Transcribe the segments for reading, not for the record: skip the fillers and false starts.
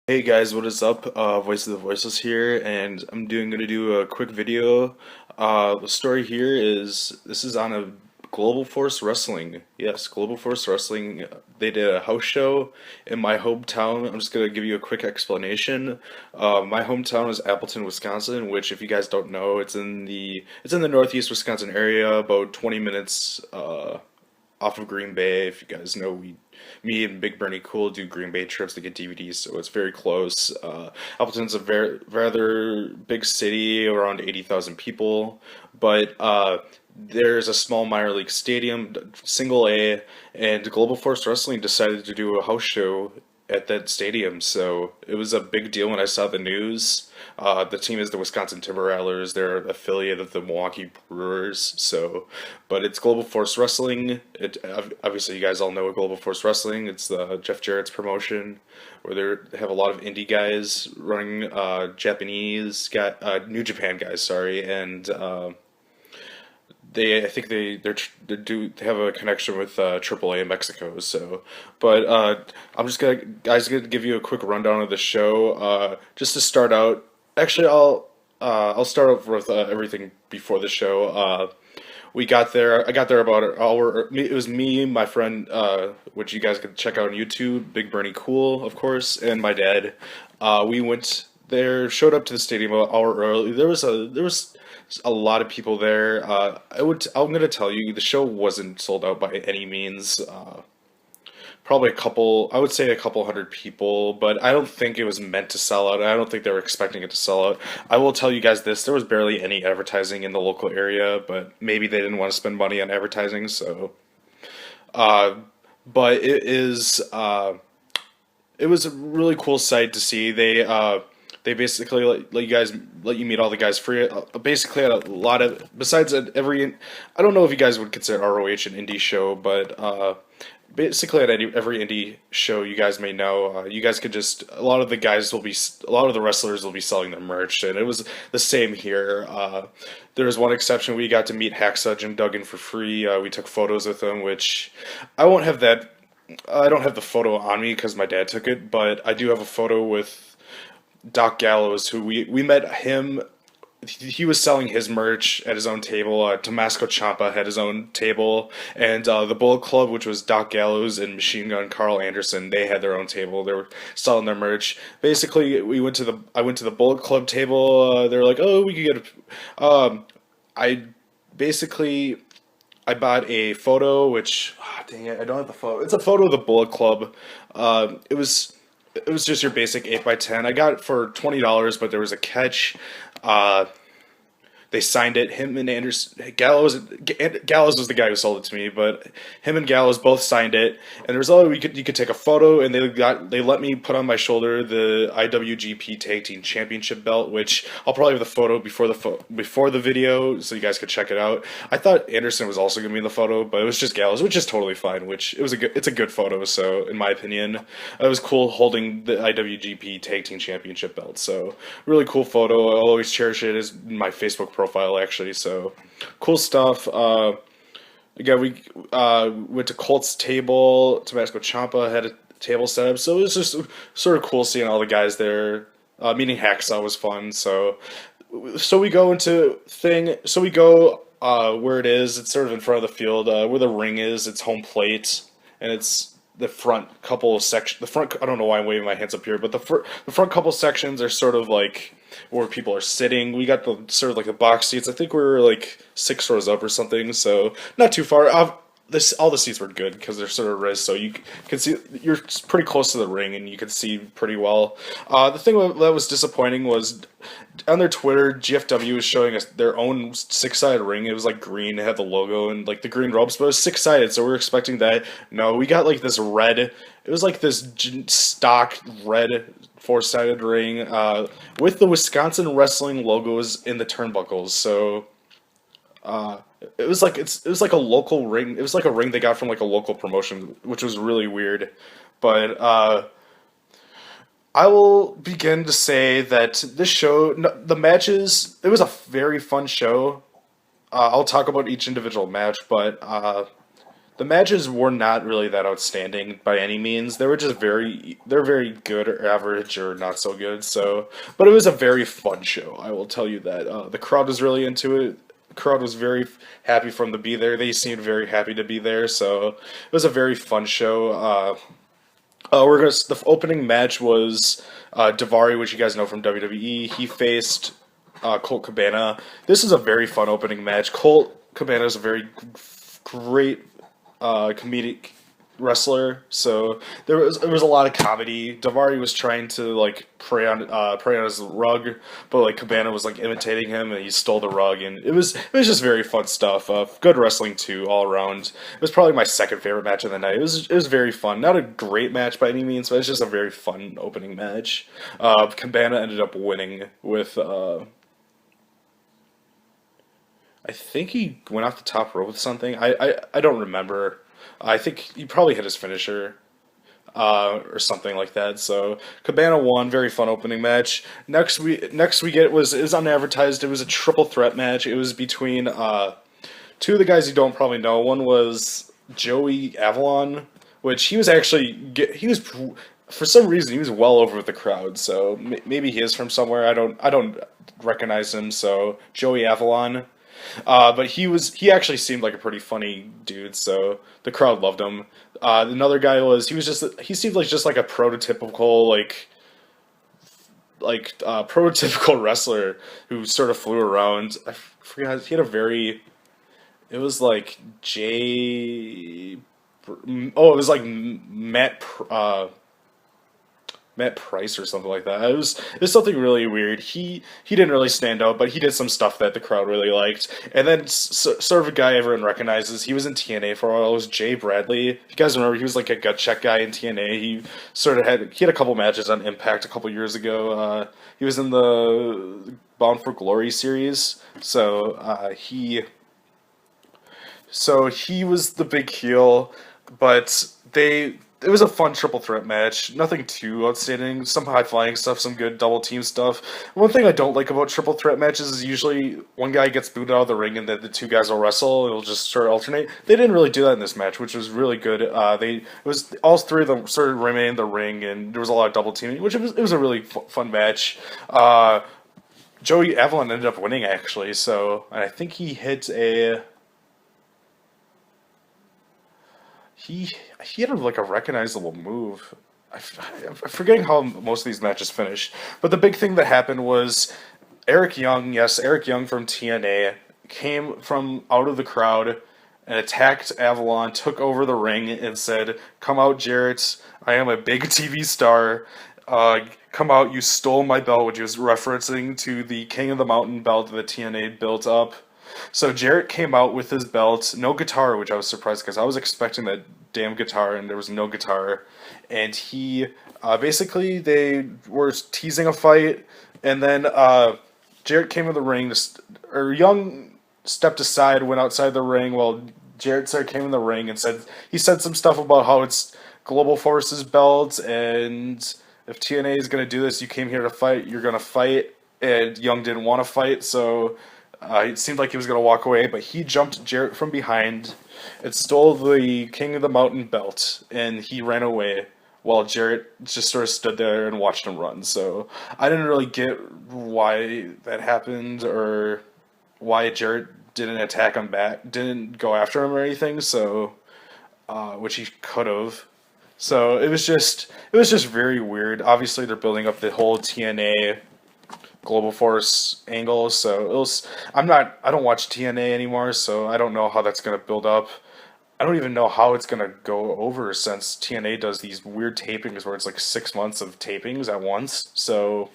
Hey guys, what is up? Voice of the Voiceless here, and I'm gonna do a quick video. The story here is this is on a Global Force Wrestling. Yes, Global Force Wrestling. They did a house show in my hometown. I'm just gonna give you a quick explanation. My hometown is Appleton, Wisconsin, which, if you guys don't know, it's in the northeast Wisconsin area, about 20 minutes off of Green Bay. If you guys know, me and Big Bernie Cool do Green Bay trips to get DVDs, so it's very close. Appleton's a very rather big city, around 80,000 people, but there's a small minor league stadium, single A, and Global Force Wrestling decided to do a house show at that stadium. So it was a big deal when I saw the news. The team is the Wisconsin Timber Rattlers. They're an affiliate of the Milwaukee Brewers. So, but it's Global Force Wrestling. Obviously you guys all know Global Force Wrestling. It's Jeff Jarrett's promotion, where they have a lot of indie guys running, New Japan guys, sorry, and I think they have a connection with AAA in Mexico. So, but I'm just gonna give you a quick rundown of the show. Just to start out, actually, I'll start off with everything before the show. We got there. I got there about an hour. It was me, my friend, which you guys can check out on YouTube, Big Bernie Cool, of course, and my dad. We went there, showed up to the stadium an hour early. There was a lot of people there. I'm gonna tell you, the show wasn't sold out by any means. Probably I would say a couple hundred people, but I don't think it was meant to sell out. I don't think they were expecting it to sell out. I will tell you guys this, there was barely any advertising in the local area, but maybe they didn't want to spend money on advertising, so. Uh, but it was a really cool sight to see. They basically let you meet all the guys free. Basically, had a lot of, besides every. I don't know if you guys would consider ROH an indie show, but basically at every indie show you guys may know, you guys could just, a lot of the wrestlers will be selling their merch, and it was the same here. There was one exception. We got to meet Hacksaw Jim Duggan for free. We took photos with him, which I won't have that. I don't have the photo on me because my dad took it, but I do have a photo with Doc Gallows, who we met him. He was selling his merch at his own table. Tommaso Ciampa had his own table, and the Bullet Club, which was Doc Gallows and Machine Gun Carl Anderson, they had their own table. They were selling their merch. Basically, I went to the Bullet Club table. They were like, "Oh, we could get I basically I bought a photo, which, dang it, I don't have the photo. It's a photo of the Bullet Club. It was just your basic 8x10. I got it for $20, but there was a catch. Uh, they signed it. Him and Gallows was the guy who sold it to me, but him and Gallows both signed it. And there was you could take a photo, and they let me put on my shoulder the IWGP Tag Team Championship belt, which I'll probably have the photo before the video, so you guys could check it out. I thought Anderson was also gonna be in the photo, but it was just Gallows, which is totally fine. It's a good photo. So in my opinion, it was cool holding the IWGP Tag Team Championship belt. So really cool photo. I'll always cherish it as my Facebook profile, actually. So cool stuff. Again, we went to Colt's table. Tommaso Ciampa had a table set up, so it was just sort of cool seeing all the guys there. Meeting Hacksaw was fun. So we go into thing. So we go where it is. It's sort of in front of the field, where the ring is. It's home plate, and it's the front couple of sections. The front. I don't know why I'm waving my hands up here, but the front couple sections are sort of like where people are sitting. We got the sort of like the box seats. I think we were like 6 rows up or something, so not too far. All the seats were good because they're sort of raised, so you can see you're pretty close to the ring and you can see pretty well. The thing that was disappointing was on their Twitter, GFW was showing us their own six-sided ring. It was like green, it had the logo and like the green ropes, but it was six-sided, so we were expecting that. No, we got like this red. It was like this stock red four-sided ring with the Wisconsin Wrestling logos in the turnbuckles. So it was like a local ring. It was like a ring they got from like a local promotion, which was really weird. But I will begin to say that this show, no, the matches, it was a very fun show. I'll talk about each individual match, but The matches were not really that outstanding by any means. They were just they're very good or average or not so good. So, but it was a very fun show. I will tell you that. The crowd was really into it. The crowd was very happy for them to be there. They seemed very happy to be there. So it was a very fun show. The opening match was Davari, which you guys know from WWE. He faced Colt Cabana. This is a very fun opening match. Colt Cabana is a very great comedic wrestler, so there was a lot of comedy. Davari was trying to like prey on his rug, but like Cabana was like imitating him, and he stole the rug, and it was just very fun stuff. Good wrestling too, all around. It was probably my second favorite match of the night. It was very fun. Not a great match by any means, but it's just a very fun opening match. Cabana ended up winning with. I think he went off the top rope with something. I don't remember. I think he probably hit his finisher or something like that. So Cabana won. Very fun opening match. Next we get was is unadvertised. It was a triple threat match. It was between two of the guys you don't probably know. One was Joey Avalon, which he was for some reason he was well over with the crowd. So maybe he is from somewhere. I don't recognize him. So Joey Avalon. But he actually seemed like a pretty funny dude, so the crowd loved him. Another guy he seemed like just like a prototypical prototypical wrestler who sort of flew around. I forgot he had it was like it was like Matt Price or something like that. It was something really weird. He didn't really stand out, but he did some stuff that the crowd really liked. And then sort of a guy everyone recognizes. He was in TNA for a while. It was Jay Bradley. If you guys remember, he was like a gut check guy in TNA. He had a couple matches on Impact a couple years ago. He was in the Bound for Glory series. So he was the big heel, but it was a fun triple threat match. Nothing too outstanding. Some high flying stuff, some good double team stuff. One thing I don't like about triple threat matches is usually one guy gets booted out of the ring and then the two guys will wrestle. It'll just sort of alternate. They didn't really do that in this match, which was really good. It was all three of them sort of remained in the ring, and there was a lot of double teaming, which it was a really fun match. Joey Avalon ended up winning actually, and I think he hit a. He had like a recognizable move. I'm forgetting how most of these matches finished. But the big thing that happened was Eric Young, yes, Eric Young from TNA, came from out of the crowd and attacked Avalon, took over the ring, and said, "Come out, Jarrett. I am a big TV star. Come out, you stole my belt," which he was referencing to the King of the Mountain belt that TNA built up. So Jarrett came out with his belt, no guitar, which I was surprised because I was expecting that damn guitar, and there was no guitar. And he basically they were teasing a fight, and then Jarrett came in the ring. Young stepped aside, went outside the ring, while Jarrett came in the ring and said some stuff about how it's Global Force's belt, and if TNA is going to do this, you came here to fight, you're going to fight. And Young didn't want to fight, so. It seemed like he was going to walk away, but he jumped Jarrett from behind and stole the King of the Mountain belt, and he ran away while Jarrett just sort of stood there and watched him run. So I didn't really get why that happened or why Jarrett didn't attack him back, didn't go after him or anything, so which he could have. So it was just very weird. Obviously, they're building up the whole TNA Global Force angle, so I don't watch TNA anymore, so I don't know how that's gonna build up. I don't even know how it's gonna go over since TNA does these weird tapings where it's like 6 months of tapings at once. So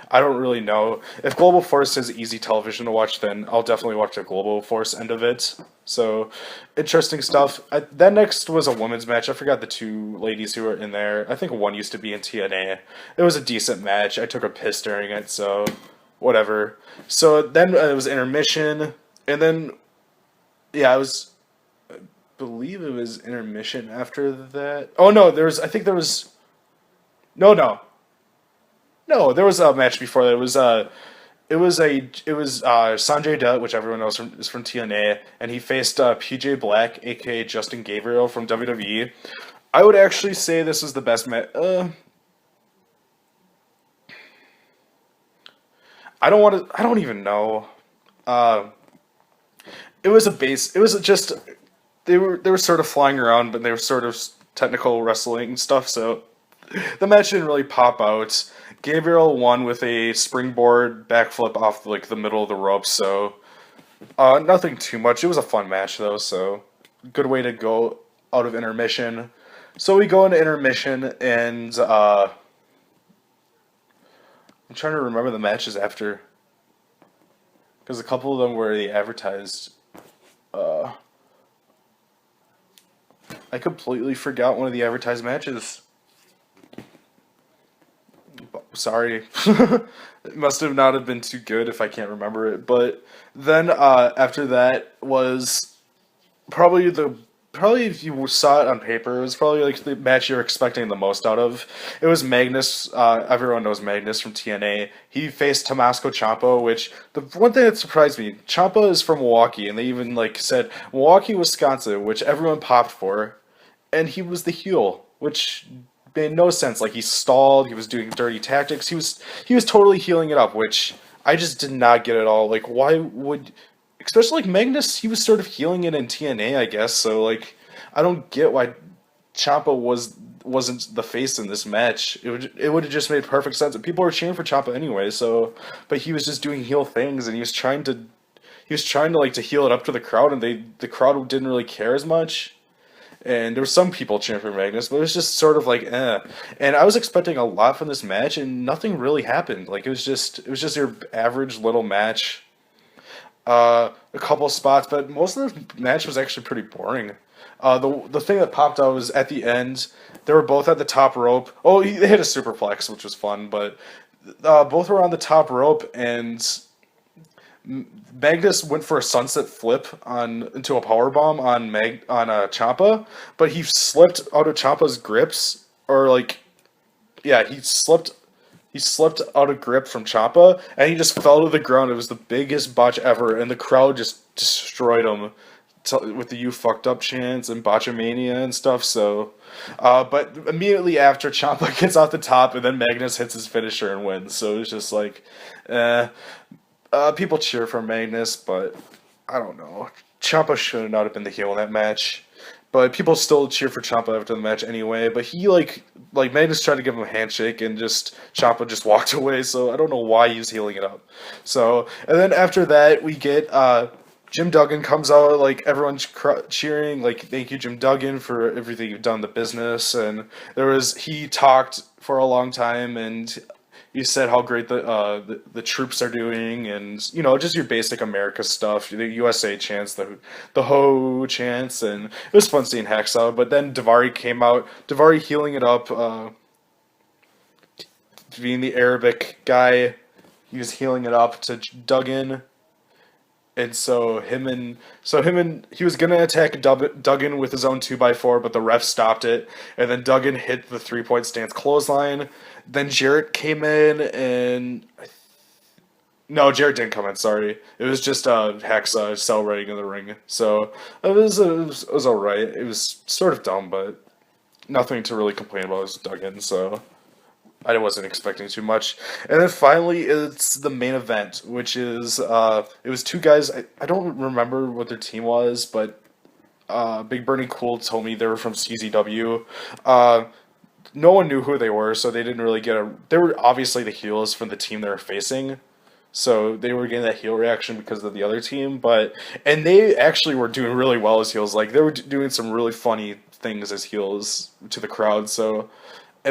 I don't really know. If Global Force is easy television to watch, then I'll definitely watch the Global Force end of it. So, interesting stuff. Then next was a women's match. I forgot the two ladies who were in there. I think one used to be in TNA. It was a decent match. I took a piss during it, so whatever. So then it was intermission, and then, yeah, I believe it was intermission after that. Oh, no, no, there was a match before that. It was Sanjay Dutt, which everyone knows is from TNA, and he faced PJ Black, aka Justin Gabriel from WWE. I would actually say this is the best match. I don't want to. I don't even know. Uh, it was a base. It was just they were sort of flying around, but they were sort of technical wrestling stuff. So the match didn't really pop out. Gabriel won with a springboard backflip off like the middle of the ropes. So nothing too much. It was a fun match though. So good way to go out of intermission. So we go into intermission, and I'm trying to remember the matches after because a couple of them were the advertised. Uh, I completely forgot one of the advertised matches. Sorry. It must have not have been too good if I can't remember it. But then after that was probably the probably if you saw it on paper, it was probably like the match you're expecting the most out of. It was Magnus. Everyone knows Magnus from TNA. He faced Tommaso Ciampa, which the one thing that surprised me, Ciampa is from Milwaukee, and they even like said Milwaukee, Wisconsin, which everyone popped for, and he was the heel, which made no sense. Like he stalled, he was doing dirty tactics. He was totally healing it up, which I just did not get at all. Like why would especially like Magnus, he was sort of healing it in TNA, I guess. So like I don't get why Ciampa wasn't the face in this match. It would have just made perfect sense. And people were cheering for Ciampa anyway, so but he was just doing heel things and he was trying to like to heal it up to the crowd and the crowd didn't really care as much. And there were some people cheering for Magnus, but it was just sort of like, eh. And I was expecting a lot from this match, and nothing really happened. Like it was just your average little match. A couple spots, but most of the match was actually pretty boring. The thing that popped out was at the end. They were both at the top rope. Oh, they hit a superplex, which was fun, but both were on the top rope, and Magnus went for a sunset flip on into a power bomb on Ciampa, but he slipped out of Ciampa's grips, or like yeah, he slipped out of grip from Ciampa, and he just fell to the ground. It was the biggest botch ever, and the crowd just destroyed him with the "you fucked up" chants and botchamania and stuff. So, but immediately after, Ciampa gets off the top, and then Magnus hits his finisher and wins. So it's just like, eh. People cheer for Magnus, but I don't know. Ciampa should not have been the heel in that match. But people still cheer for Ciampa after the match anyway. But he like Magnus tried to give him a handshake and just Ciampa just walked away. So I don't know why he was healing it up. So and then after that we get Jim Duggan comes out, like everyone's cheering, like thank you Jim Duggan for everything you've done in the business. And he talked for a long time, and he said how great the troops are doing, and just your basic America stuff, the USA chants, the Ho chants, and it was fun seeing Hacksaw. But then Davari came out, Davari healing it up, being the Arabic guy, he was healing it up to Duggan. And so he was gonna attack Duggan with his own 2x4, but the ref stopped it. And then Duggan hit the 3-point stance clothesline. Then Jarrett came in, and no, Jarrett didn't come in. Sorry, it was just Hacksaw celebrating in the ring. So it was all right. It was sort of dumb, but nothing to really complain about. It was Duggan, so I wasn't expecting too much. And then finally, it's the main event, which is it was two guys. I don't remember what their team was, but Big Bernie Cool told me they were from CZW. No one knew who they were, so they didn't really get a. They were obviously the heels from the team they were facing, so they were getting that heel reaction because of the other team. And they actually were doing really well as heels. Like they were doing some really funny things as heels to the crowd. So.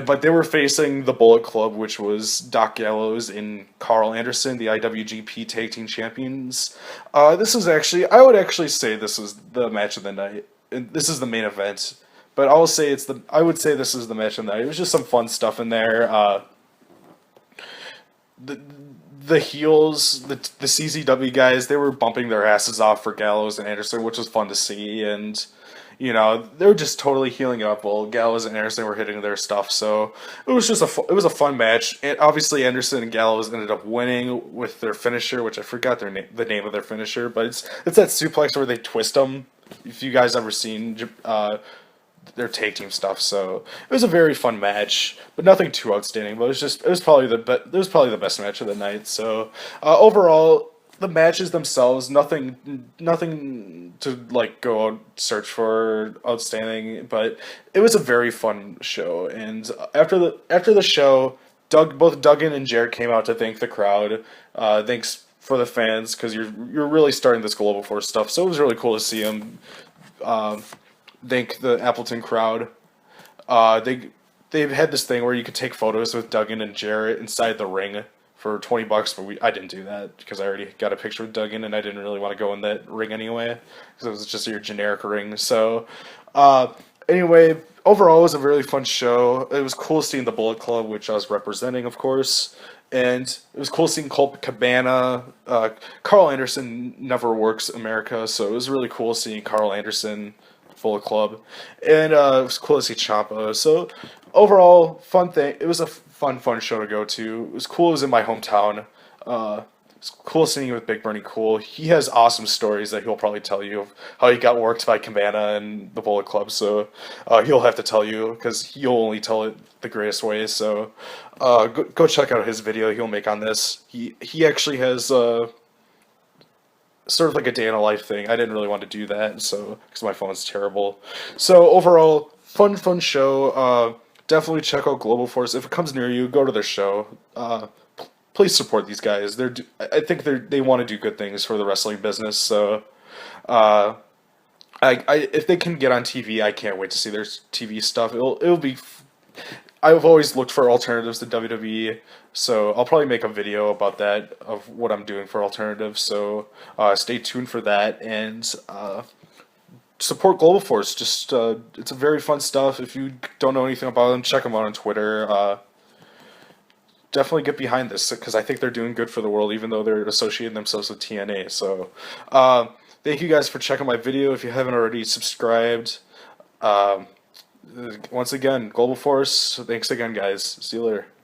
But they were facing the Bullet Club, which was Doc Gallows and Carl Anderson, the IWGP Tag Team Champions. This is actually, I would actually say this was the match of the night. This is the main event, but I would say this is the match of the night. It was just some fun stuff in there. The the heels, the CZW guys, they were bumping their asses off for Gallows and Anderson, which was fun to see, and they were just totally healing it up while Gallows and Anderson were hitting their stuff. So it was just it was a fun match. And obviously Anderson and Gallows ended up winning with their finisher, which I forgot the name of their finisher, but it's that suplex where they twist them. If you guys ever seen their tag team stuff, so it was a very fun match, but nothing too outstanding. But it was probably the best match of the night. So overall, the matches themselves, nothing to like go out search for outstanding, but it was a very fun show. And after the show, both Duggan and Jarrett came out to thank the crowd. Thanks for the fans because you're really starting this Global Force stuff. So it was really cool to see them thank the Appleton crowd. They've had this thing where you could take photos with Duggan and Jarrett inside the ring for $20, but I didn't do that because I already got a picture with Duggan and I didn't really want to go in that ring anyway because it was just your generic ring. So anyway, overall it was a really fun show. It was cool seeing the Bullet Club, which I was representing, of course. And it was cool seeing Colt Cabana. Carl Anderson never works America, so it was really cool seeing Carl Anderson, Bullet Club. And it was cool to see Ciampa. So overall, fun thing. It was a fun show to go to. It was cool. It was in my hometown. It's cool seeing you with Big Bernie Cool. He has awesome stories that he'll probably tell you of how he got worked by Cabana and the Bullet Club. So he'll have to tell you because he'll only tell it the greatest ways. So go check out his video he'll make on this. He actually has sort of like a day in a life thing. I didn't really want to do that, so because my phone's terrible. So overall, fun show. Definitely check out Global Force if it comes near you. Go to their show. Please support these guys. I think they want to do good things for the wrestling business. So, if they can get on TV, I can't wait to see their TV stuff. It'll be. I've always looked for alternatives to WWE, so I'll probably make a video about that of what I'm doing for alternatives. So stay tuned for that and support Global Force. Just it's a very fun stuff. If you don't know anything about them, check them out on Twitter. Definitely get behind this because I think they're doing good for the world, even though they're associating themselves with TNA. So thank you guys for checking my video. If you haven't already subscribed. Once again, Global Force, thanks again, guys. See you later.